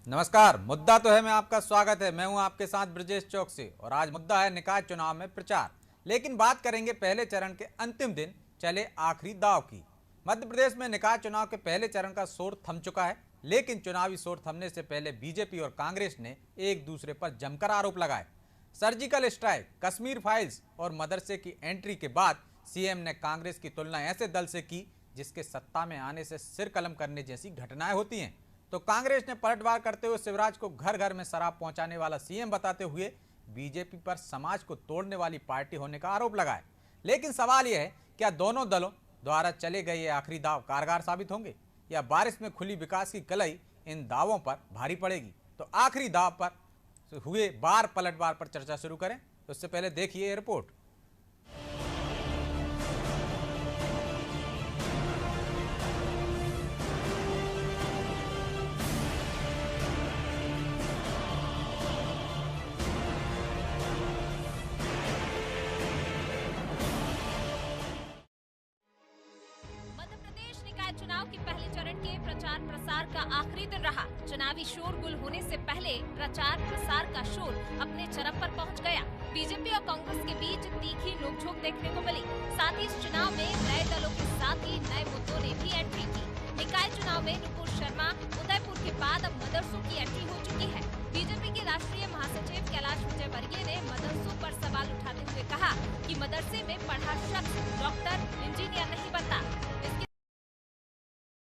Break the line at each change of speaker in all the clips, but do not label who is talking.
नमस्कार। मुद्दा तो है मैं आपका स्वागत है। मैं हूं आपके साथ ब्रजेश चौकसी और आज मुद्दा है निकाय चुनाव में प्रचार। लेकिन बात करेंगे पहले चरण के अंतिम दिन चले आखिरी दाव की। मध्य प्रदेश में निकाय चुनाव के पहले चरण का शोर थम चुका है, लेकिन चुनावी शोर थमने से पहले बीजेपी और कांग्रेस ने एक दूसरे पर जमकर आरोप लगाए। सर्जिकल स्ट्राइक, कश्मीर फाइल्स और मदरसे की एंट्री के बाद सीएम ने कांग्रेस की तुलना ऐसे दल से की जिसके सत्ता में आने से सिर कलम करने जैसी घटनाएं होती हैं। तो कांग्रेस ने पलटवार करते हुए शिवराज को घर घर में शराब पहुंचाने वाला सीएम बताते हुए बीजेपी पर समाज को तोड़ने वाली पार्टी होने का आरोप लगाया। लेकिन सवाल यह है, क्या दोनों दलों द्वारा चले गए ये आखिरी दाव कारगर साबित होंगे या बारिश में खुली विकास की कलई इन दावों पर भारी पड़ेगी? तो आखिरी दाव पर हुए बार पलटवार पर चर्चा शुरू करें तो उससे पहले देखिए रिपोर्ट।
चुनाव के पहले चरण के प्रचार प्रसार का आखिरी दिन रहा। चुनावी शोरगुल होने से पहले प्रचार प्रसार का शोर अपने चरम पर पहुंच गया। बीजेपी और कांग्रेस के बीच तीखी नोकझोंक देखने को मिली। साथ ही इस चुनाव में नए दलों के साथ ही नए मुद्दों ने भी एंट्री की। निकाय चुनाव में नुपुर शर्मा उदयपुर के बाद अब मदरसों की एंट्री हो चुकी है। बीजेपी के राष्ट्रीय महासचिव कैलाश विजयवर्गीय ने मदरसों पर सवाल उठाते हुए कहा कि मदरसे में पढ़ा शख्स डॉक्टर, इंजीनियर नहीं बनता। इसके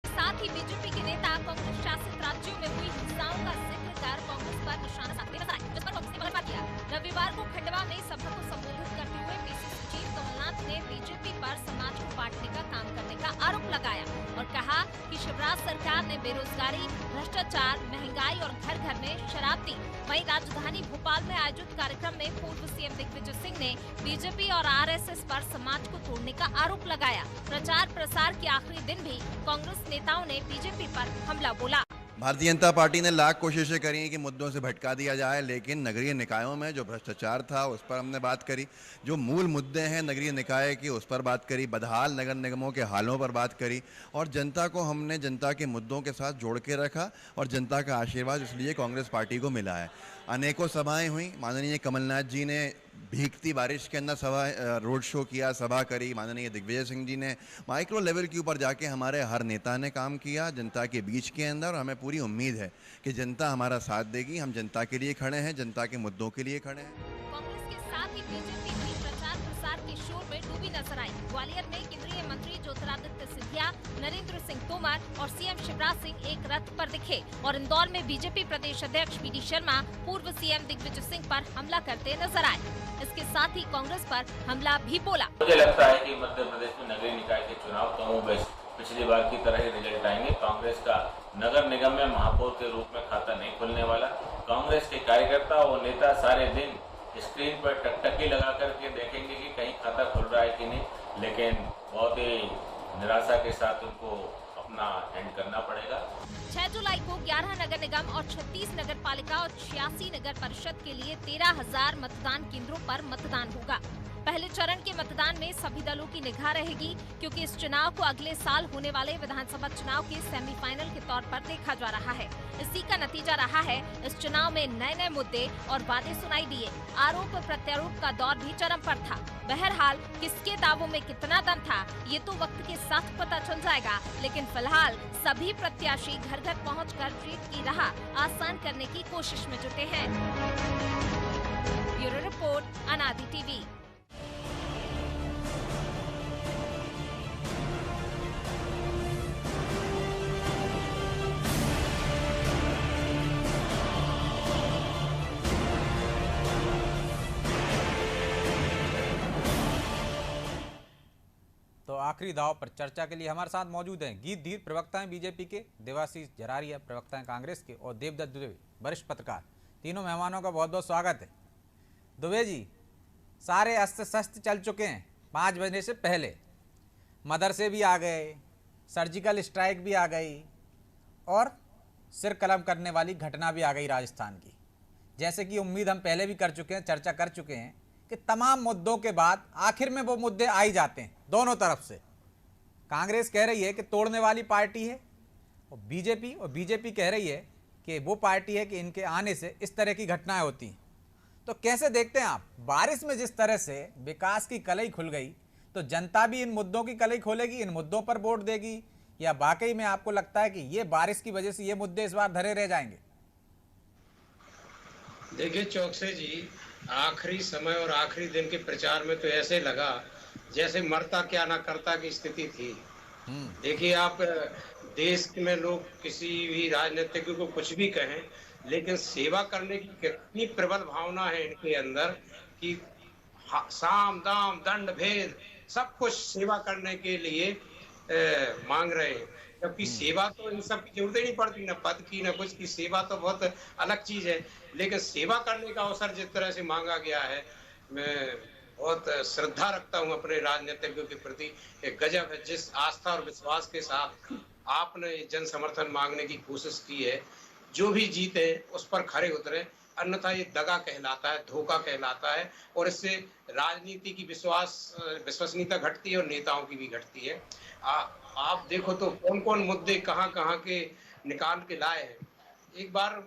साथ ही बीजेपी के नेता कांग्रेस शासित राज्यों में हुई हिंसाओं का जिक्र कर कांग्रेस पर निशाना साधते नजर आए, जिस पर कांग्रेस ने पलटवार किया। रविवार को खंडवा में सभा को संबोधित करते हुए पीसीसी चीफ कमलनाथ ने बीजेपी पर समाज को बांटने का काम करने का आरोप लगाया और कहा कि शिवराज सरकार ने बेरोजगारी, भ्रष्टाचार, महंगाई और घर घर में शराब दी। वहीं राजधानी भोपाल में आयोजित कार्यक्रम में पूर्व सीएम दिग्विजय सिंह ने बीजेपी और आरएसएस पर समाज को तोड़ने का आरोप लगाया। प्रचार प्रसार के आखिरी दिन भी कांग्रेस नेताओं ने बीजेपी पर हमला बोला।
भारतीय जनता पार्टी ने लाख कोशिशें करी कि मुद्दों से भटका दिया जाए, लेकिन नगरीय निकायों में जो भ्रष्टाचार था उस पर हमने बात करी, जो मूल मुद्दे हैं नगरीय निकाय की उस पर बात करी, बदहाल नगर निगमों के हालों पर बात करी और जनता को हमने जनता के मुद्दों के साथ जोड़ के रखा और जनता का आशीर्वाद इसलिए कांग्रेस पार्टी को मिला है। अनेकों सभाएं हुई। माननीय कमलनाथ जी ने भीगती बारिश के अंदर सभा रोड शो किया, सभा करी। माननीय दिग्विजय सिंह जी ने माइक्रो लेवल के ऊपर जाके हमारे हर नेता ने काम किया जनता के बीच के अंदर। हमें पूरी उम्मीद है कि जनता हमारा साथ देगी। हम जनता के लिए खड़े हैं, जनता के मुद्दों के लिए खड़े हैं।
कांग्रेस के साथ ही बीजेपी भी प्रचार प्रसार के शोर में डूबी नजर आई। ग्वालियर में केंद्रीय मंत्री ज्योतिरादित्य सिंधिया, नरेंद्र सिंह तोमर और सीएम शिवराज सिंह एक रथ पर दिखे और इंदौर में बीजेपी प्रदेश अध्यक्ष वीडी शर्मा पूर्व सीएम दिग्विजय सिंह पर हमला करते नजर आए। इसके साथ ही कांग्रेस पर हमला भी बोला।
मुझे लगता है कि मध्य प्रदेश में नगरीय निकाय के चुनाव तो पिछली बार की तरह ही रिजल्ट आएंगे। कांग्रेस का नगर निगम में महापौर के रूप में खाता नहीं खुलने वाला। कांग्रेस के कार्यकर्ता और नेता सारे दिन स्क्रीन पर टकटकी लगा करके देखेंगे कि कहीं खाता खुल रहा है कि नहीं, लेकिन बहुत ही निराशा के साथ उनको अपना एंड करना पड़ेगा।
6 जुलाई को 11 नगर निगम और 36 नगर पालिका और 86 नगर परिषद के लिए 13,000 मतदान केंद्रों पर मतदान होगा। पहले चरण के मतदान में सभी दलों की निगाह रहेगी, क्योंकि इस चुनाव को अगले साल होने वाले विधानसभा चुनाव के सेमीफाइनल के तौर पर देखा जा रहा है। इसी का नतीजा रहा है इस चुनाव में नए नए मुद्दे और वादे सुनाई दिए। आरोप प्रत्यारोप का दौर भी चरम पर था। बहरहाल किसके दावों में कितना दम था ये तो वक्त के साथ पता चल जाएगा, लेकिन फिलहाल सभी प्रत्याशी घर घर पहुंचकर जीत की राह आसान करने की कोशिश में जुटे हैं। ब्यूरो रिपोर्ट, अनादि टीवी।
तो आखिरी दाव पर चर्चा के लिए हमारे साथ मौजूद हैं गीत धीर, प्रवक्ता हैं बीजेपी के, देवाशीष जरारिया, प्रवक्ता हैं कांग्रेस के, और देवदत्त दुबे, वरिष्ठ पत्रकार। तीनों मेहमानों का बहुत बहुत स्वागत है। दुबे जी, सारे अस्त्र शस्त्र चल चुके हैं 5 बजने से पहले। मदरसे भी आ गए, सर्जिकल स्ट्राइक भी आ गई और सिर कलम करने वाली घटना भी आ गई राजस्थान की। जैसे कि उम्मीद हम पहले भी कर चुके हैं, चर्चा कर चुके हैं कि तमाम मुद्दों के बाद आखिर में वो मुद्दे आ ही जाते हैं दोनों तरफ से। कांग्रेस कह रही है कि तोड़ने वाली पार्टी है और बीजेपी कह रही है कि वो पार्टी है कि इनके आने से इस तरह की घटनाएं होती हैं। तो कैसे देखते हैं आप, बारिश में जिस तरह से विकास की कलई खुल गई, तो जनता भी इन मुद्दों की कलई खोलेगी, इन मुद्दों पर वोट देगी, या वाकई में आपको लगता है कि ये बारिश की वजह से ये मुद्दे इस बार धरे रह जाएंगे?
देखिए चौकसे जी, आखिरी समय और आखिरी दिन के प्रचार में तो ऐसे लगा जैसे मरता क्या ना करता की स्थिति थी। देखिए आप, देश में लोग किसी भी राजनीतिज्ञ को कुछ भी कहें, लेकिन सेवा करने की कितनी प्रबल भावना है इनके अंदर कि साम दाम दंड भेद सब कुछ सेवा करने के लिए मांग रहे हैं। जबकि सेवा तो इन सब की जरूरत ही नहीं पड़ती, ना पद की ना कुछ की। सेवा तो बहुत अलग चीज है, लेकिन सेवा करने का अवसर जिस तरह से मांगा गया है, मैं बहुत श्रद्धा रखता हूं अपने राजनीतिज्ञों के प्रति। एक गजब है जिस आस्था और विश्वास के साथ आपने जन समर्थन मांगने की कोशिश की है। जो भी जीते उस पर खरे उतरे, अन्यथा ये दगा कहलाता है, धोखा कहलाता है, और इससे राजनीति की विश्वसनीयता घटती है और नेताओं की भी घटती है। आप देखो तो कौन कौन मुद्दे कहाँ कहाँ के निकाल के लाए हैं। एक बार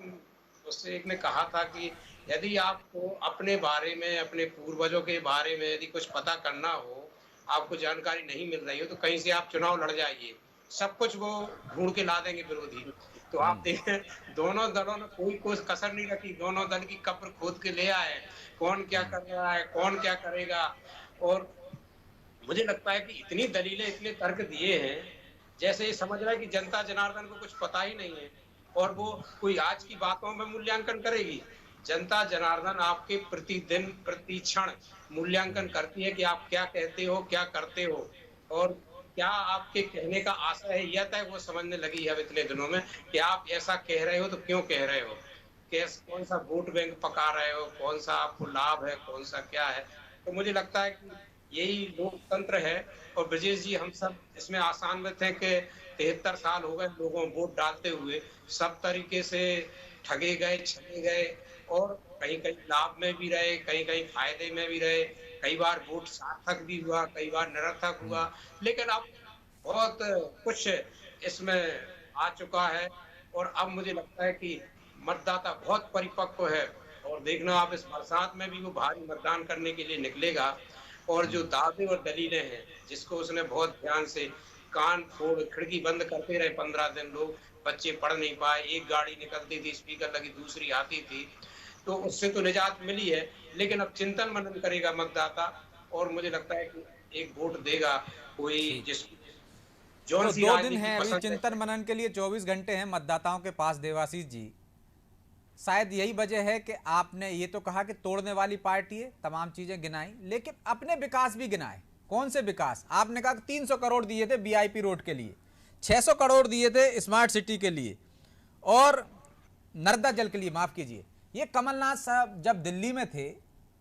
उससे एक ने कहा था कि यदि आपको अपने बारे में, अपने पूर्वजों के बारे में यदि कुछ पता करना हो, आपको जानकारी नहीं मिल रही हो, तो कहीं से आप चुनाव लड़ जाइए, सब कुछ वो ढूंढ के ला देंगे विरोधी। तो आप देखें, दोनों दलों ने कोई कसर नहीं रखी, दोनों दल की कब्र खोद के ले आए, कौन क्या कर रहा है, कौन क्या करेगा। और मुझे लगता है कि इतनी दलीलें, इतने तर्क दिए हैं, जैसे ये समझ रहा है कि जनता जनार्दन को कुछ पता ही नहीं है और वो कोई आज की बातों में मूल्यांकन करेगी। जनता जनार्दन आपके प्रतिदिन प्रति क्षण मूल्यांकन करती है कि आप क्या कहते हो, क्या करते हो, और क्या आपके कहने का आशय है, यह तक वो समझने लगी है अब इतने दिनों में कि आप ऐसा कह रहे हो तो क्यों कह रहे हो, कौन सा वोट बैंक पका रहे हो, कौन सा आपको लाभ है, कौन सा क्या है। तो मुझे लगता है कि यही लोकतंत्र है। और ब्रजेश जी, हम सब इसमें आसान्वित हैं कि 73 साल हो गए लोगों को वोट डालते हुए, सब तरीके से ठगे गए, छले गए, और कहीं कहीं लाभ में भी रहे, कहीं कहीं फायदे में भी रहे, कई बार वोट सार्थक भी हुआ, कई बार निरर्थक हुआ। लेकिन अब बहुत कुछ इसमें आ चुका है और अब मुझे लगता है कि मतदाता बहुत परिपक्व है। और देखना आप, इस बरसात में भी वो भारी मतदान करने के लिए निकलेगा। और जो दावे और दलीलें हैं, जिसको उसने बहुत ध्यान से कान फोड़ खिड़की बंद करते रहे 15 दिन लोग, बच्चे पढ़ नहीं पाए, एक गाड़ी निकलती थी, स्पीकर लगी, दूसरी आती थी, तो उससे तो निजात मिली है। लेकिन अब चिंतन मनन करेगा मतदाता, और मुझे लगता है कि एक वोट देगा कोई जिसको
तो 2 दिन है अभी चिंतन मनन के लिए, 24 घंटे हैं मतदाताओं के पास। देवाशीष जी, शायद यही वजह है कि आपने ये तो कहा कि तोड़ने वाली पार्टी है, तमाम चीजें गिनाई, लेकिन अपने विकास भी गिनाए। कौन से विकास? आपने कहा 300 करोड़ दिए थे बीआईपी रोड के लिए, 600 करोड़ दिए थे स्मार्ट सिटी के लिए, और नर्मदा जल के लिए, माफ कीजिए। ये कमलनाथ साहब जब दिल्ली में थे,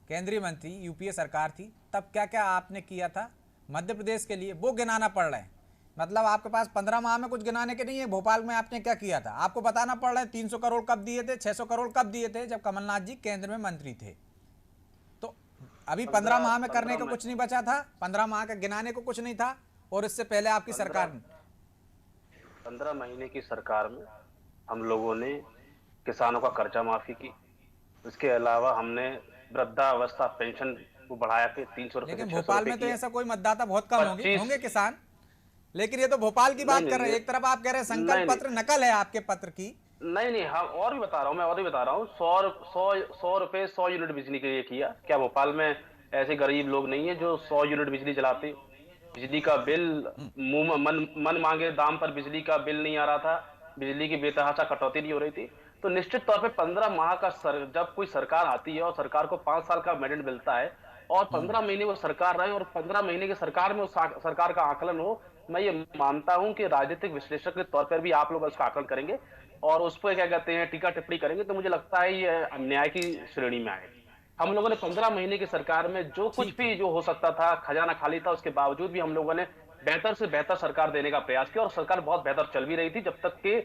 केंद्रीय मंत्री, यूपीए सरकार थी, तब क्या क्या आपने किया था मध्य प्रदेश के लिए, वो गिनाना पड़ रहा है। मतलब आपके पास 15 माह में कुछ गिनाने के नहीं है। भोपाल में आपने क्या किया था, आपको बताना पड़ रहा है। 300 करोड़ कब दिए थे, 600 करोड़ कब दिए थे, जब कमलनाथ जी केंद्र में मंत्री थे। तो अभी 15 माह में करने को कुछ नहीं बचा था, 15 माह का गिनाने को कुछ नहीं था। और इससे पहले आपकी सरकार ने
15 महीने की सरकार में हम लोगों ने किसानों का कर्जा माफी की। इसके अलावा हमने वृद्धावस्था पेंशन को बढ़ाया के 300 रुपए।
लेकिन भोपाल में तो ऐसा कोई मतदाता बहुत कम होंगे किसान। लेकिन ये तो भोपाल की बात कर रहे हैं। एक तरफ आप कह रहे हैं संकल्प पत्र नकल है आपके पत्र की।
नहीं, हम और भी बता रहा हूँ, मैं और भी बता रहा हूँ। 100 रुपए 100 यूनिट बिजली के लिए किया। क्या भोपाल में ऐसे गरीब लोग नहीं है जो 100 यूनिट बिजली चलाते? बिजली का बिल मन मांगे दाम पर बिजली का बिल नहीं आ रहा था, बिजली की बेतहाशा कटौती नहीं हो रही थी। तो निश्चित तौर पे 15 माह का जब कोई सरकार आती है और सरकार को 5 साल का मैंडेट मिलता है और 15 महीने वो सरकार रहे और 15 महीने की सरकार में उस सरकार का आकलन हो, मैं ये मानता हूं कि राजनीतिक विश्लेषक के तौर पर भी आप लोग उसका आकलन करेंगे और उस पर क्या कहते हैं टीका टिप्पणी करेंगे, तो मुझे लगता है ये अन्याय की श्रेणी में आए। हम लोगों ने 15 महीने की सरकार में जो कुछ भी जो हो सकता था, खजाना खाली था, उसके बावजूद भी हम लोगों ने बेहतर से बेहतर सरकार देने का प्रयास किया और सरकार बहुत बेहतर चल भी रही थी जब तक कि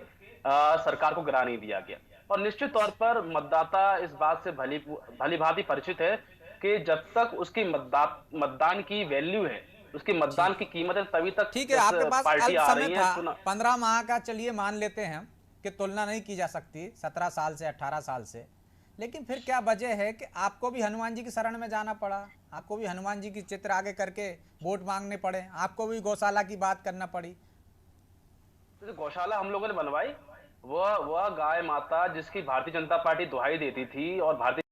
सरकार को गिरा नहीं दिया गया। और निश्चित तौर पर मतदाता इस बात से भली भांति परिचित है कि जब तक उसकी मतदान की वैल्यू है, उसकी मतदान की कीमत है, तभी तक
ठीक है। आपके पास अल्प समय था 15 माह का, चलिए मान लेते हैं। की तुलना नहीं की जा सकती 17 साल से 18 साल से, लेकिन फिर क्या वजह है कि आपको भी हनुमान जी की शरण में जाना पड़ा, आपको भी हनुमान जी की चित्र आगे करके वोट मांगने पड़े, आपको भी गौशाला की बात करना पड़ी?
तो गौशाला हम लोगों ने बनवाई, वह गाय माता जिसकी भारतीय जनता पार्टी दुहाई देती थी और भारतीय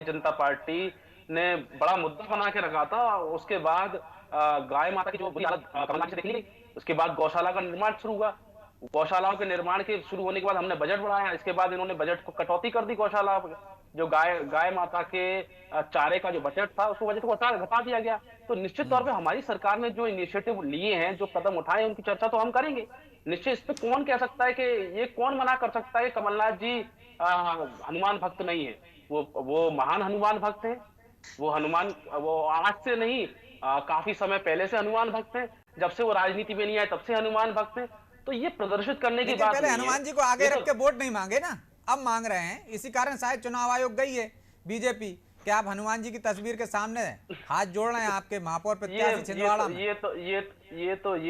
जनता पार्टी ने बड़ा मुद्दा बना के रखा था। उसके बाद गाय माता की जो बुरी हालत कमलनाथ से देखी गई, उसके बाद गौशाला का निर्माण शुरू हुआ। गौशालाओं के निर्माण के शुरू होने के बाद हमने बजट बढ़ाया, इसके बाद इन्होंने बजट को कटौती कर दी। गौशाला जो गाय माता के चारे का जो बजट था उसको बजट को घटा दिया गया। तो निश्चित तौर पे हमारी सरकार ने जो इनिशिएटिव लिए हैं, जो कदम उठाए, उनकी चर्चा तो हम करेंगे निश्चित। इस पे कौन कह सकता है कि ये कौन मना कर सकता है कमलनाथ जी हनुमान भक्त नहीं है? वो महान हनुमान भक्त हैं। वो आज से नहीं, काफी समय पहले से हनुमान भक्त हैं। जब से वो राजनीति में नहीं आए तब से हनुमान भक्त हैं। तो ये प्रदर्शित करने की बात
पहले
नहीं
हनुमान
है।
जी को आगे रख के वोट नहीं मांगे ना, अब मांग रहे हैं। इसी कारण शायद चुनाव आयोग गई है बीजेपी कि आप हनुमान जी की तस्वीर के सामने हाथ जोड़ रहे हैं आपके महापौर प्रत्याशी छिंदवाड़ा में।
ये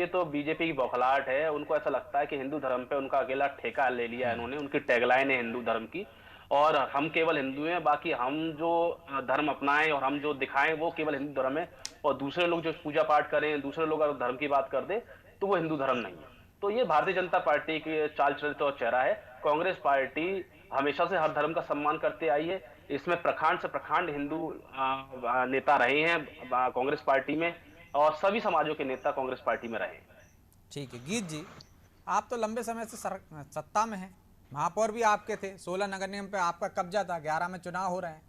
तो बीजेपी की बौखलाहट है। उनको ऐसा लगता है कि हिंदू धर्म पे उनका अकेला ठेका ले लिया इन्होंने। उनकी टैगलाइन है हिंदू धर्म की, और हम केवल हिंदू हैं, बाकी हम जो धर्म अपनाएं और हम जो दिखाएं वो केवल हिंदू धर्म है। और दूसरे लोग जो पूजा पाठ करें, दूसरे लोग अगर धर्म की बात कर दे तो वो हिंदू धर्म नहीं है। तो ये भारतीय जनता पार्टी की चाल चरित्र और चेहरा है। कांग्रेस पार्टी हमेशा से हर धर्म का सम्मान करते आई है। इसमें प्रखंड से प्रखंड हिंदू नेता रहे हैं कांग्रेस पार्टी में, और सभी समाजों के नेता कांग्रेस पार्टी में रहे हैं।
ठीक है गीत जी, आप तो लंबे समय से सत्ता में हैं, महापौर भी आपके थे, 16 नगर निगम पे आपका कब्जा था, 11 में चुनाव हो रहे हैं,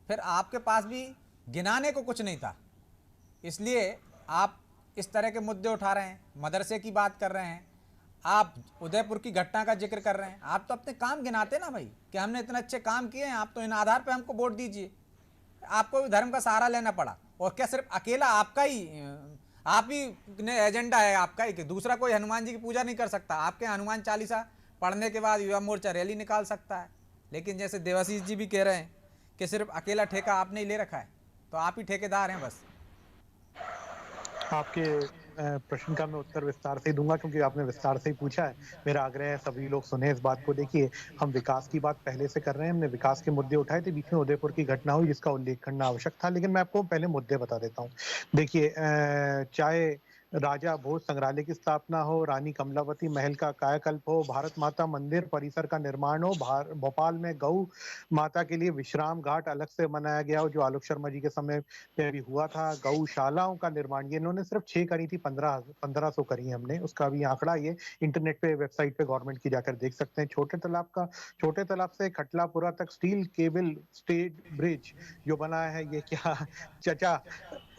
फिर आपके पास भी गिनाने को कुछ नहीं था, इसलिए आप इस तरह के मुद्दे उठा रहे हैं, मदरसे की बात कर रहे हैं, आप उदयपुर की घटना का जिक्र कर रहे हैं। आप तो अपने काम गिनाते ना भाई कि हमने इतने अच्छे काम किए हैं, आप तो इन आधार पे हमको वोट दीजिए। आपको भी धर्म का सहारा लेना पड़ा, और क्या सिर्फ अकेला आपका ही आप ही ने एजेंडा है आपका ही कि दूसरा कोई हनुमान जी की पूजा नहीं कर सकता? आपके हनुमान चालीसा पढ़ने के बाद युवा मोर्चा रैली निकाल सकता है, लेकिन जैसे देवाशीष जी भी कह रहे हैं कि सिर्फ अकेला ठेका आपने ही ले रखा है, तो आप ही ठेकेदार हैं बस।
आपके प्रश्न का मैं उत्तर विस्तार से ही दूंगा, क्योंकि आपने विस्तार से ही पूछा है। मेरा आग्रह है सभी लोग सुने इस बात को। देखिए, हम विकास की बात पहले से कर रहे हैं, हमने विकास के मुद्दे उठाए थे, बीच में उदयपुर की घटना हुई जिसका उल्लेख करना आवश्यक था, लेकिन मैं आपको पहले मुद्दे बता देता हूँ। देखिए, चाहे राजा भोज संग्रहालय की स्थापना हो, रानी कमलावती महल का कायाकल्प हो, भारत माता मंदिर परिसर का निर्माण हो, भोपाल में गौ माता के लिए विश्राम घाट अलग से बनाया गया हो जो आलोक शर्मा जी के समय में भी हुआ था, गौशालाओं का निर्माण, ये इन्होंने सिर्फ 6 करी थी, 1500 करी हमने। उसका भी आंकड़ा ये इंटरनेट पे वेबसाइट पे गवर्नमेंट की जाकर देख सकते हैं। छोटे तालाब से खटलापुरा तक स्टील केबल स्टेट ब्रिज जो बना है, ये क्या चचा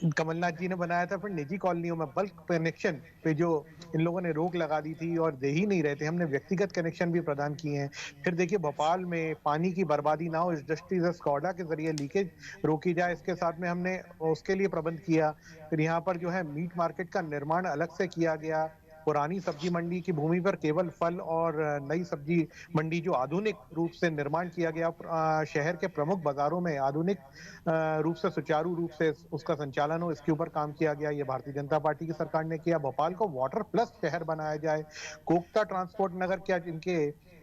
कमलनाथ जी ने बनाया था। फिर निजी कॉलोनियों में बल्क कनेक्शन पे जो इन लोगों ने रोक लगा दी थी और दे ही नहीं रहे थे, हमने व्यक्तिगत कनेक्शन भी प्रदान किए हैं। फिर देखिए, भोपाल में पानी की बर्बादी ना हो, इस दृष्टि से स्कॉडा के जरिए लीकेज रोकी जाए, इसके साथ में हमने उसके लिए प्रबंध किया। फिर यहाँ पर जो है मीट मार्केट का निर्माण अलग से किया गया। पुरानी सब्जी मंडी की भूमि पर केवल फल और नई सब्जी मंडी जो आधुनिक रूप से निर्माण किया गया, शहर के प्रमुख बाजारों में आधुनिक रूप से सुचारू रूप से उसका संचालन हो, इसके ऊपर काम किया गया। ये भारतीय जनता पार्टी की सरकार ने किया। भोपाल को वाटर प्लस शहर बनाया जाए। कोकता ट्रांसपोर्ट नगर, क्या इनके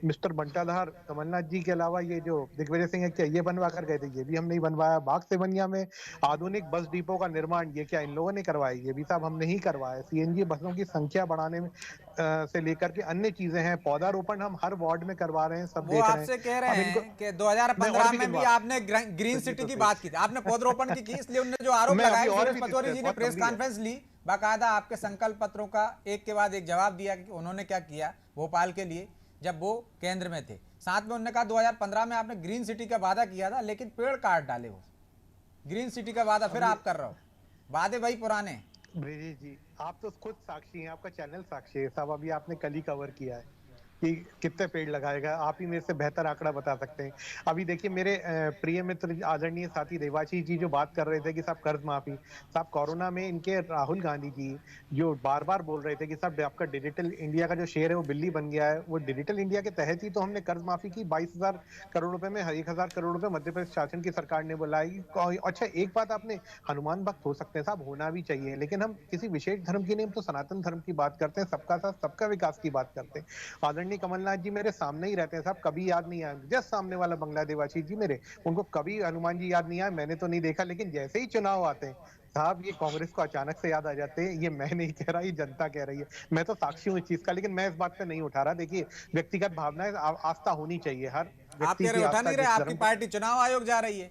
मिस्टर बंटाधार कमलनाथ जी के अलावा ये जो दिग्विजय सिंह है, क्या ये बनवा कर गए थे? ये भी हम नहीं बनवाया। बाग सेवनिया में आधुनिक बस डिपो का निर्माण, ये क्या इन लोगों ने करवाया? ये भी साहब हमने ही करवाया। सीएनजी बसों की संख्या बढ़ाने में से लेकर के अन्य चीजें हैं, पौधारोपण हम हर वार्ड में करवा रहे हैं, सब देख रहे हैं।
आपसे कह रहे हैं कि 2015 में भी आपने ग्रीन सिटी की बात की थी, आपने पौधरोपण की, इसलिए उन्होंने जो आरोप लगाया, सुरेश पचौरी जी ने प्रेस कॉन्फ्रेंस ली, बाकायदा आपके संकल्प पत्रों का एक के बाद एक जवाब दिया कि उन्होंने क्या किया भोपाल के लिए जब वो केंद्र में थे। साथ में उन्होंने कहा 2015 में आपने ग्रीन सिटी का वादा किया था, लेकिन पेड़ काट डाले। वो ग्रीन सिटी का वादा फिर आप कर रहे हो, वादे वही पुराने।
ब्रिजेश जी, आप तो खुद साक्षी हैं, आपका चैनल साक्षी है साहब। अभी आपने कल ही कवर किया है कि कितने पेड़ लगाएगा, आप ही मेरे से बेहतर आंकड़ा बता सकते हैं। अभी देखिए, मेरे प्रिय मित्र आदरणीय साथी देवाशीष जी जो बात कर रहे थे कि साहब कर्ज माफी, साहब कोरोना में इनके राहुल गांधी जी जो बार बार बोल रहे थे कि साहब आपका डिजिटल इंडिया का जो शेयर है वो बिल्ली बन गया है, वो डिजिटल इंडिया के तहत ही तो हमने कर्ज माफी की 22,000 करोड़ रुपए में 1,000 करोड़ रुपए मध्य प्रदेश शासन की सरकार ने बुलाई। अच्छा, एक बात, आपने हनुमान भक्त हो सकते हैं साहब, होना भी चाहिए, लेकिन हम किसी विशेष धर्म की नहीं, हम तो सनातन धर्म की बात करते हैं, सबका साथ सबका विकास की बात करते हैं। आदरणीय माननीय कमलनाथ जी मेरे सामने ही रहते हैं साहब, कभी याद नहीं आया। जस्ट सामने वाला बंगला देवाशीष जी मेरे, उनको कभी हनुमान जी याद नहीं आए, मैंने तो नहीं देखा। लेकिन जैसे ही चुनाव आते हैं साहब, ये कांग्रेस को अचानक से याद आ जाते हैं। ये मैं नहीं कह रहा, ये जनता कह रही है, मैं तो साक्षी हूँ इस चीज का। लेकिन मैं इस बात पे नहीं उठा रहा। देखिए, व्यक्तिगत भावनाएं, आस्था होनी चाहिए हर
आप
व्यक्ति
कह
की।
रहे उठा
आस्था
नहीं रहे,
जिस
आपकी
धर्म
पार्टी चुनाव आयोग जा रही है।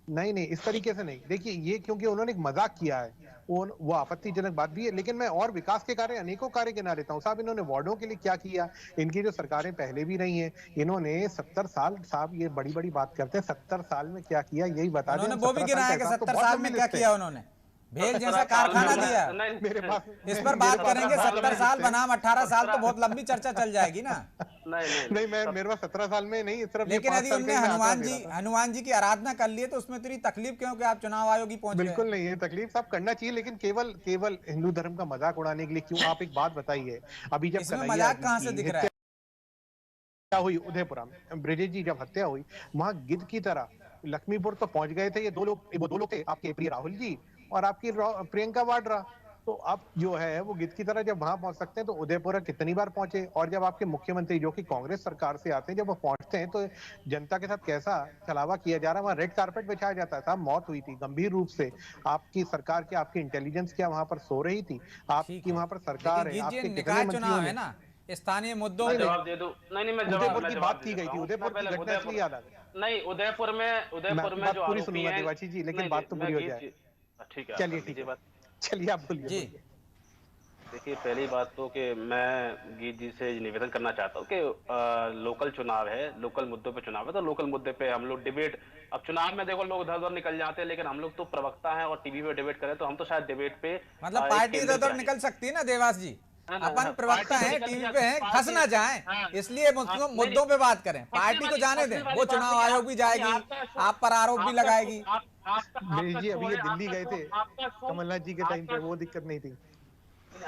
नहीं नहीं, इस तरीके से नहीं। देखिए, ये क्योंकि उन्होंने एक मजाक किया है, वो आपत्तिजनक बात भी है। लेकिन मैं और विकास के कार्य, अनेकों कार्य गिना लेता हूँ साहब। इन्होंने वार्डों के लिए क्या किया, इनकी जो सरकारें पहले भी रही हैं, इन्होंने 70 साल साहब, ये बड़ी बड़ी बात करते हैं, 70 साल में क्या किया यही बता दें।
उन्होंने वो भी गिनाया कि 70 साल में क्या किया उन्होंने, भेल जैसा कारखाना दिया।
मेरे पास
इस पर बात करेंगे। 70 साल बनाम 18 साल तो बहुत लंबी चर्चा चल जाएगी ना।
नहीं, मैं मेरे पास 17 साल में नहीं, सिर्फ
लेकिन यदि उनने हनुमान जी की आराधना कर ली है तो उसमें इतनी तकलीफ क्यों कि आप चुनाव आयोग ही पहुंच गए?
बिल्कुल नहीं है तकलीफ साहब, करना चाहिए। लेकिन केवल हिंदू धर्म का मजाक उड़ाने के लिए क्यों? आप एक बात बताइए, अभी जब
इसमें मजाक कहाँ से दिख रहा है?
क्या हुई उदयपुरा में, ब्रिजेश जी जब हत्या हुई, वहां गिद्ध की तरह लक्ष्मीपुर तो पहुंच गए थे ये दो लोग थे, आपके प्रिय राहुल जी और आपकी प्रियंका वाड्रा। तो अब जो है वो गिद्ध की तरह जब वहां पहुंच सकते हैं तो उदयपुरा कितनी बार पहुंचे। और जब आपके मुख्यमंत्री जो कि कांग्रेस सरकार से आते हैं, जब वो पहुंचते हैं तो जनता के साथ कैसा छलावा किया जा रहा है। वहां रेड कारपेट बिछाया जाता है साहब। मौत हुई थी गंभीर रूप से। आपकी सरकार की, आपकी इंटेलिजेंस क्या वहां पर सो रही थी? आपकी वहां पर सरकार है, आपके कितने मंत्रियों ने
ना स्थानीय मुद्दों
जवाब दे दो। नहीं, मैं
उदयपुर की बात की गई थी, उदयपुर की घटना इसलिए याद आ गई।
नहीं, उदयपुर में जो
पूरी सुनूंगा देवाशीष जी, लेकिन बात तो पूरी हो जाए।
ठीक है,
चलिए ठीक है, चलिए आप बोलिए।
देखिए, पहली बात तो कि मैं गीत जी से निवेदन करना चाहता हूँ कि लोकल चुनाव है, लोकल मुद्दों पे चुनाव है, तो लोकल मुद्दे पे हम लोग डिबेट। अब चुनाव में देखो लोग इधर-उधर निकल जाते हैं, लेकिन हम लोग तो प्रवक्ता हैं और टीवी पे डिबेट करें तो हम तो शायद डिबेट पे
मतलब पार्टी इधर-उधर निकल सकती है ना देवास जी। अपन प्रवक्ता हैं, टीवी पे हैं, फंस ना जाएं, इसलिए मुद्दों पे बात करें। पार्टी को जाने दें, वो चुनाव आयोग भी जाएगी, आप पर आरोप भी लगाएगी।
जी अभी ये दिल्ली गए थे कमलनाथ जी के टाइम पे, वो दिक्कत नहीं थी।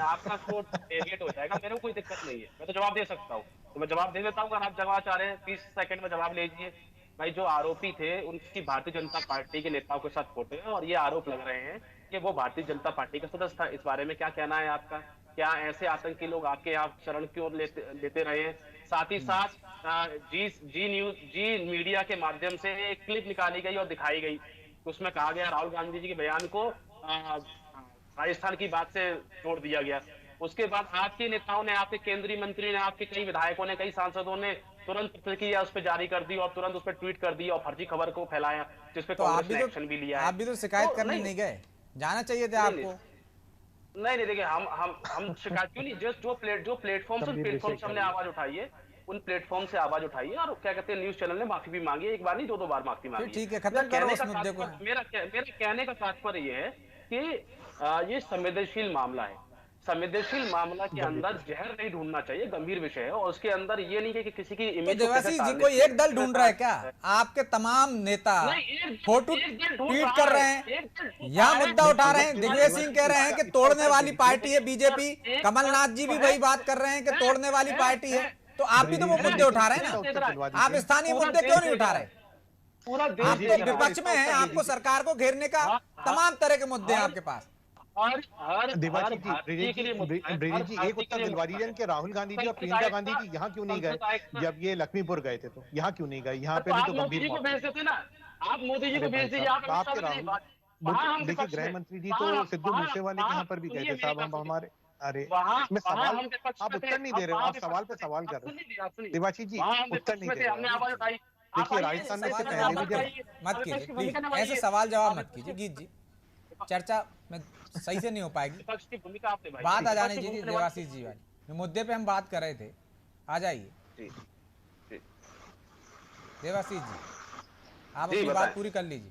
आपका शो डेविएट हो जाएगा, मेरे को कोई दिक्कत नहीं है, मैं तो जवाब दे सकता हूँ। तो मैं जवाब दे देता हूँ। अगर आप जवाब चाह रहे हैं 30 सेकंड में जवाब लीजिए। भाई, जो आरोपी थे उनकी भारतीय जनता पार्टी के नेताओं के साथ फोटो है और ये आरोप लग रहे हैं कि वो भारतीय जनता पार्टी का सदस्य था। इस बारे में क्या कहना है आपका? क्या ऐसे आतंकी लोग आपके यहाँ शरण की ओर लेते रहे हैं? साथ ही साथ जी मीडिया के माध्यम से एक क्लिप निकाली गई और दिखाई गई, उसमें कहा गया राहुल गांधी जी के बयान को राजस्थान की बात से जोड़ दिया गया। उसके बाद आपके नेताओं ने, आपके केंद्रीय मंत्री ने, आपके कई विधायकों ने, कई सांसदों ने तुरंत प्रतिक्रिया उस पर जारी कर दी और तुरंत उस पर ट्वीट कर दी और फर्जी खबर को फैलाया, जिसपे कांग्रेस ने एक्शन भी लिया है।
आप भी तो शिकायत करने नहीं गए, जाना चाहिए था आपको।
नहीं, देखिए, हम शिकायत क्यों नहीं, जो प्लेटफॉर्म से हमने आवाज उठाई है, उन प्लेटफॉर्म से आवाज उठाई है और क्या कहते हैं, न्यूज चैनल ने माफी भी मांगी है, एक बार नहीं 2 बार माफी मांगी।
ठीक है, खत्म करो उस मुद्दे को।
मेरा कहने का तात्पर्य ये है कि ये संवेदनशील मामला है। संवेदनशील मामला के अंदर जहर नहीं ढूंढना चाहिए, गंभीर विषय है, और उसके अंदर ये नहीं है कि किसी की इमेज।
तो देवाशीष जी, कोई एक दल ढूंढ रहा है क्या? आपके तमाम नेता फोटो ट्वीट कर रहे हैं, यहाँ मुद्दा उठा रहे हैं। दिग्विजय सिंह कह रहे हैं कि तोड़ने वाली पार्टी है बीजेपी, कमलनाथ जी भी वही बात कर रहे हैं कि तोड़ने वाली पार्टी है। तो आप भी तो वो मुद्दे उठा रहे हैं ना, आप स्थानीय मुद्दे क्यों नहीं उठा रहे? आप तो विपक्ष में हैं, आपको सरकार को घेरने का तमाम तरह के मुद्दे हैं आपके पास।
देवाशीष जी, ब्रिजेश जी, एक उत्तर दिलवा दीजिए कि राहुल गांधी जी और प्रियंका गांधी जी यहाँ क्यों नहीं गए जब ये लक्ष्मीपुर गए थे? तो यहाँ क्यों नहीं गए? यहाँ पे भी तो गंभीर
को भेज देते ना, आप मोदी जी को भेज दीजिए।
आपके राहुल, देखिए गृह मंत्री जी तो सिद्धू मूसेवाले के यहाँ पर भी गए थे साहब। हम हमारे, अरे मैं सवाल, आप उत्तर नहीं दे रहे हो, आप सवाल पे सवाल कर रहे हो। देवाशीष जी उत्तर नहीं दे रहे। देखिए, राजस्थान में से पहले भी जब
मत कीजिए प्लीज, ऐसे सवाल जवाब मत कीजिए गीत जी, चर्चा में सही से नहीं हो पाएगी। बात आ जाने दीजिए देवाशीष जी वाली मुद्दे पे हम बात कर रहे थे, आ जाइए देवाशीष जी, आप अपनी बात पूरी कर लीजिए।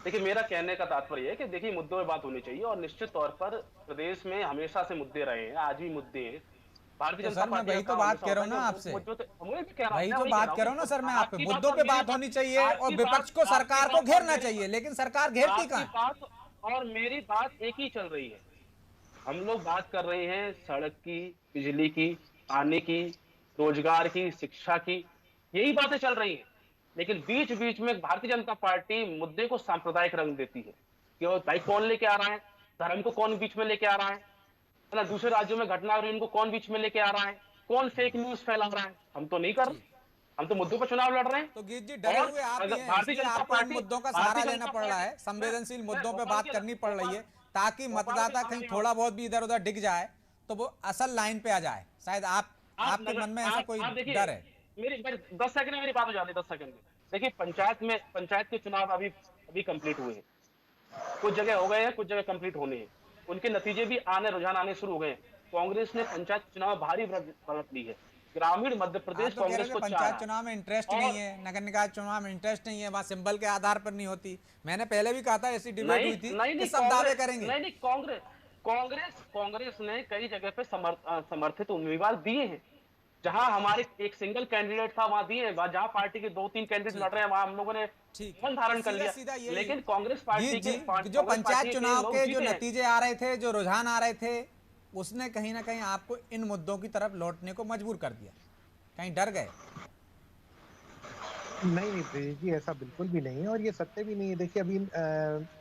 देखिए, मेरा कहने का तात्पर्य है कि देखिए, मुद्दों पे बात होनी चाहिए और निश्चित तौर पर प्रदेश में हमेशा से मुद्दे रहे हैं, आज भी मुद्दे हैं। भारतीय जनता पार्टी,
वही तो बात कह रहा हूँ ना आपसे, वही तो बात कह रहा हूँ ना सर मैं आपके। मुद्दों पे बात होनी चाहिए और विपक्ष को, सरकार को घेरना चाहिए, लेकिन सरकार घेरती कहाँ?
और मेरी बात एक ही चल रही है। हम लोग बात कर रहे हैं सड़क की, बिजली की, पानी की, रोजगार की, शिक्षा की, यही बातें चल रही हैं। लेकिन बीच बीच में भारतीय जनता पार्टी मुद्दे को सांप्रदायिक रंग देती है कि वो भाई कौन लेके आ रहा है, धर्म को कौन बीच में लेके आ रहा है ना, दूसरे राज्यों में घटना हो रही है, इनको कौन बीच में लेके आ रहा है, कौन फेक न्यूज फैला रहा है? हम तो नहीं कर रहे, हम तो मुद्दों पर चुनाव लड़ रहे हैं।
तो गीत जी डरे हुए आप भी हैं, इसलिए आपको इन मुद्दों का सहारा लेना पड़ रहा है, संवेदनशील मुद्दों पे बात करनी पड़ रही है, ताकि मतदाता कहीं थोड़ा बहुत भी इधर उधर डिग जाए तो वो असल लाइन पे आ जाए। शायद आपके मन में ऐसा कोई डर है?
मेरी 10 सेकंड में मेरी बात हो जाती है, 10 सेकंड में। देखिए, पंचायत के चुनाव अभी कंप्लीट हुए हैं, कुछ जगह हो गए हैं, कुछ जगह कंप्लीट होने हैं, उनके नतीजे भी रुझान आने शुरू हो गए। कांग्रेस ने पंचायत चुनाव भारी बढ़त ली है। ग्रामीण मध्य प्रदेश
तो
कांग्रेस को
पंचायत चुनाव में इंटरेस्ट नहीं है, नगर निकाय चुनाव में इंटरेस्ट नहीं है, वहाँ सिंबल के आधार पर नहीं होती। मैंने पहले भी कहा था, ऐसी डिबेट हुई थी कि सब दावे करेंगे।
नहीं, कांग्रेस ने कई जगह पे समर्थित उम्मीदवार दिए हैं। जहां हमारे एक सिंगल कैंडिडेट था वहां दिए, जहां पार्टी के 2-3 कैंडिडेट लड़ रहे हैं वहां हम लोगों ने मन धारण कर लिया। लेकिन कांग्रेस पार्टी के
जो पंचायत चुनाव के जो नतीजे आ रहे थे, जो रुझान आ रहे थे, उसने कहीं ना कहीं आपको इन मुद्दों की तरफ लौटने को मजबूर कर दिया। कहीं डर गए?
नहीं ब्रिजेश जी, ऐसा बिल्कुल भी नहीं है और ये सत्य भी नहीं है। देखिए, अभी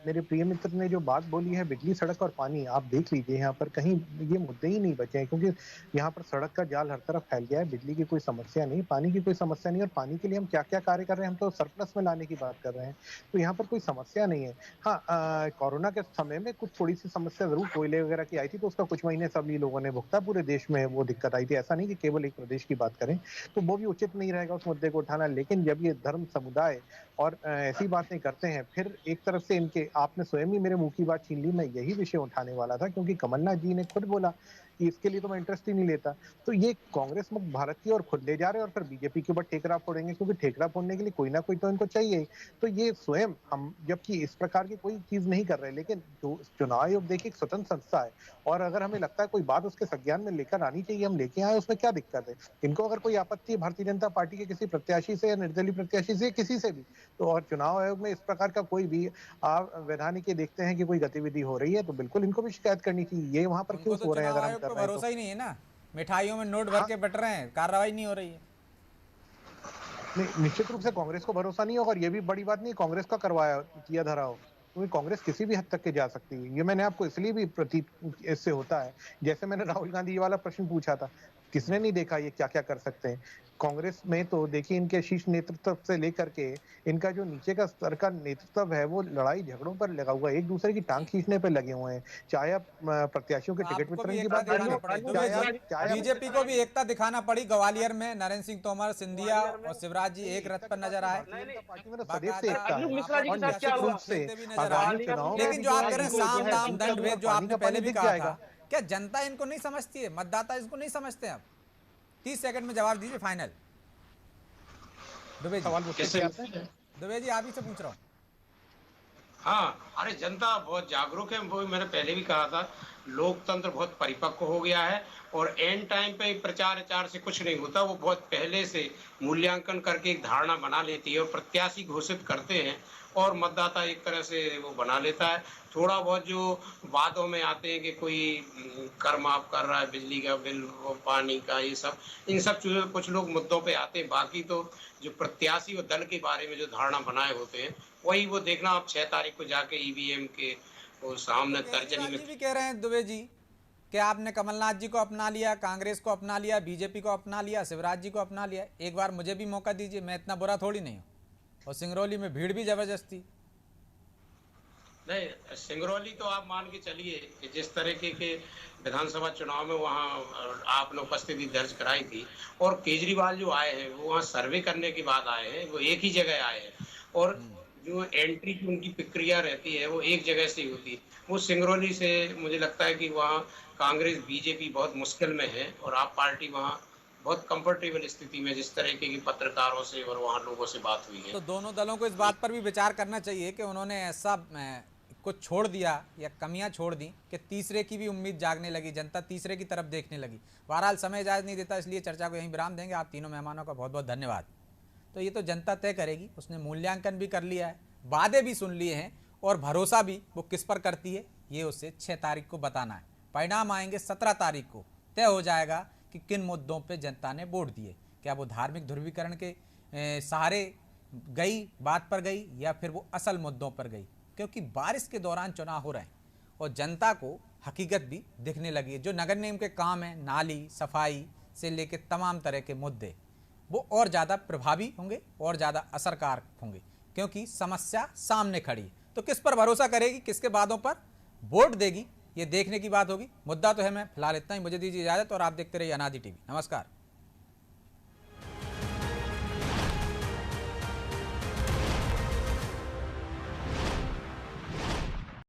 मेरे प्रिय मित्र ने जो बात बोली है बिजली, सड़क और पानी, आप देख लीजिए यहाँ पर कहीं ये मुद्दे ही नहीं बचे हैं, क्योंकि यहाँ पर सड़क का जाल हर तरफ फैल गया है। बिजली की कोई समस्या नहीं, पानी की कोई समस्या नहीं, और पानी के लिए हम क्या क्या कार्य कर रहे हैं, हम तो सरप्लस में लाने की बात कर रहे हैं, तो यहाँ पर कोई समस्या नहीं है। हाँ, कोरोना के समय में कुछ थोड़ी सी समस्या जरूर कोयले वगैरह की आई थी, तो उसका कुछ महीने सभी लोगों ने भुगता, पूरे देश में वो दिक्कत आई थी। ऐसा नहीं कि केवल एक प्रदेश की बात करें, तो वो भी उचित नहीं रहेगा उस मुद्दे को उठाना। लेकिन जब ये धर्म समुदाय और ऐसी बातें करते हैं, फिर एक तरफ से इनके, आपने स्वयं ही मेरे मुंह की बात छीन ली, मैं यही विषय उठाने वाला था, क्योंकि कमलनाथ जी ने खुद बोला कि इसके लिए तो मैं इंटरेस्ट ही नहीं लेता। तो ये कांग्रेस मुक्त भारत की ओर खुद ले जा रहे हैं और फिर बीजेपी के ऊपर ठेकरा फोड़ेंगे, क्योंकि ठेकरा फोड़ने के लिए कोई ना कोई तो इनको चाहिए। तो ये स्वयं हम, जबकि इस प्रकार की कोई चीज नहीं कर रहे, लेकिन जो चुनाव आयोग देखिए एक स्वतंत्र संस्था है, और अगर हमें लगता है कोई बात उसके संज्ञान में लेकर आनी चाहिए, हम लेके आए, उसमें क्या दिक्कत है। इनको अगर कोई आपत्ति है भारतीय जनता पार्टी के किसी प्रत्याशी से या निर्दलीय प्रत्याशी से, किसी से भी, तो और चुनाव आयोग में इस प्रकार का कोई भी आप वैधानिक देखते हैं कि कोई गतिविधि हो रही है, तो बिल्कुल इनको भी शिकायत करनी चाहिए। ये वहां पर क्यों हो रहे हैं? अगर हम कर रहे हैं,
भरोसा ही नहीं है ना, मिठाइयों में नोट भर के बट रहे हैं, कार्रवाई नहीं हो रही है।
निश्चित रूप से कांग्रेस को भरोसा नहीं होगा, और ये भी बड़ी बात नहीं कांग्रेस का करवाया किया धरा हो, क्योंकि कांग्रेस किसी भी हद तक के जा सकती है। ये मैंने आपको इसलिए भी प्रतीत इससे होता है, जैसे मैंने राहुल गांधी ये वाला प्रश्न पूछा था, किसने नहीं देखा ये क्या क्या कर सकते हैं। कांग्रेस में तो देखिए इनके शीर्ष नेतृत्व से लेकर के इनका जो नीचे का स्तर का नेतृत्व है, वो लड़ाई झगड़ों पर लगा हुआ है, एक दूसरे की टांग खींचने पर लगे हुए हैं। चाहे आप प्रत्याशियों के टिकट वितरण की बात करें,
बीजेपी को भी एकता दिखाना पड़ी। ग्वालियर में नरेंद्र सिंह तोमर, सिंधिया और शिवराज जी एक रथ पर नजर आए।
पार्टी में तो सदैव से एकता है,
लेकिन जो आप कह रहे हैं साम दाम दंड भेद, जो आपने पहले भी कहा था, क्या जनता इनको नहीं समझती है? मतदाता इसको नहीं समझते? अब 30 सेकंड में जवाब दीजिए फाइनल। दुबे जी आप ही से पूछ रहा हूँ।
हाँ, अरे जनता बहुत जागरूक है, वो मैंने पहले भी कहा था, लोकतंत्र बहुत परिपक्व हो गया है, और एंड टाइम पे प्रचार विचार से कुछ नहीं होता। वो बहुत पहले से मूल्यांकन करके एक धारणा बना लेती है और प्रत्याशी घोषित करते हैं, और मतदाता एक तरह से वो बना लेता है। थोड़ा बहुत जो वादों में आते हैं कि कोई कर माफ कर रहा है, बिजली का बिल, पानी का, ये सब, इन सब चीज़ों कुछ लोग मुद्दों पे आते हैं। बाकी तो जो प्रत्याशी और दल के बारे में जो धारणा बनाए होते हैं, वही वो देखना आप 6 तारीख को जाके ईवीएम के वो सामने तर्जनी में
भी कह रहे हैं। दुबे जी, क्या आपने कमलनाथ जी को अपना लिया, कांग्रेस को अपना लिया, बीजेपी को अपना लिया, शिवराज जी को अपना लिया? एक बार मुझे भी मौका दीजिए, मैं इतना बुरा थोड़ी नहीं हूँ। और सिंगरौली में भीड़ भी जबरदस्ती
नहीं, सिंगरौली तो आप मान के चलिए कि जिस तरीके के विधानसभा चुनाव में वहाँ आपने उपस्थिति दर्ज कराई थी, और केजरीवाल जो आए हैं वो वहाँ सर्वे करने के बाद आए हैं, वो एक ही जगह आए हैं, और जो एंट्री की उनकी प्रक्रिया रहती है वो एक जगह से ही होती है। वो सिंगरौली से मुझे लगता है कि वहाँ कांग्रेस बीजेपी बहुत मुश्किल में है, और आप पार्टी वहाँ बहुत कंफर्टेबल स्थिति में, जिस तरीके की पत्रकारों से और वहाँ लोगों से बात हुई है।
तो दोनों दलों को इस बात पर भी विचार करना चाहिए कि उन्होंने ऐसा कुछ छोड़ दिया या कमियां छोड़ दी कि तीसरे की भी उम्मीद जागने लगी, जनता तीसरे की तरफ देखने लगी। बहरहाल समय इजाज़त नहीं देता, इसलिए चर्चा को यहीं विराम देंगे। आप तीनों मेहमानों का बहुत बहुत धन्यवाद। तो ये तो जनता तय करेगी, उसने मूल्यांकन भी कर लिया है, वादे भी सुन लिए हैं, और भरोसा भी वो किस पर करती है ये उसे 6 तारीख को बताना है। परिणाम आएंगे 17 तारीख को, तय हो जाएगा कि किन मुद्दों पे जनता ने वोट दिए। क्या वो धार्मिक ध्रुवीकरण के सहारे गई, बात पर गई, या फिर वो असल मुद्दों पर गई? क्योंकि बारिश के दौरान चुनाव हो रहे हैं और जनता को हकीकत भी दिखने लगी है। जो नगर निगम के काम हैं, नाली, सफाई, से लेकर तमाम तरह के मुद्दे वो और ज़्यादा प्रभावी होंगे और ज़्यादा असरकारक होंगे, क्योंकि समस्या सामने खड़ी है। तो किस पर भरोसा करेगी, किसके बातों पर वोट देगी, ये देखने की बात होगी। मुद्दा तो है मैं फिलहाल इतना ही, मुझे दीजिए इजाज़त और आप देखते रहिए अनादि टीवी। नमस्कार।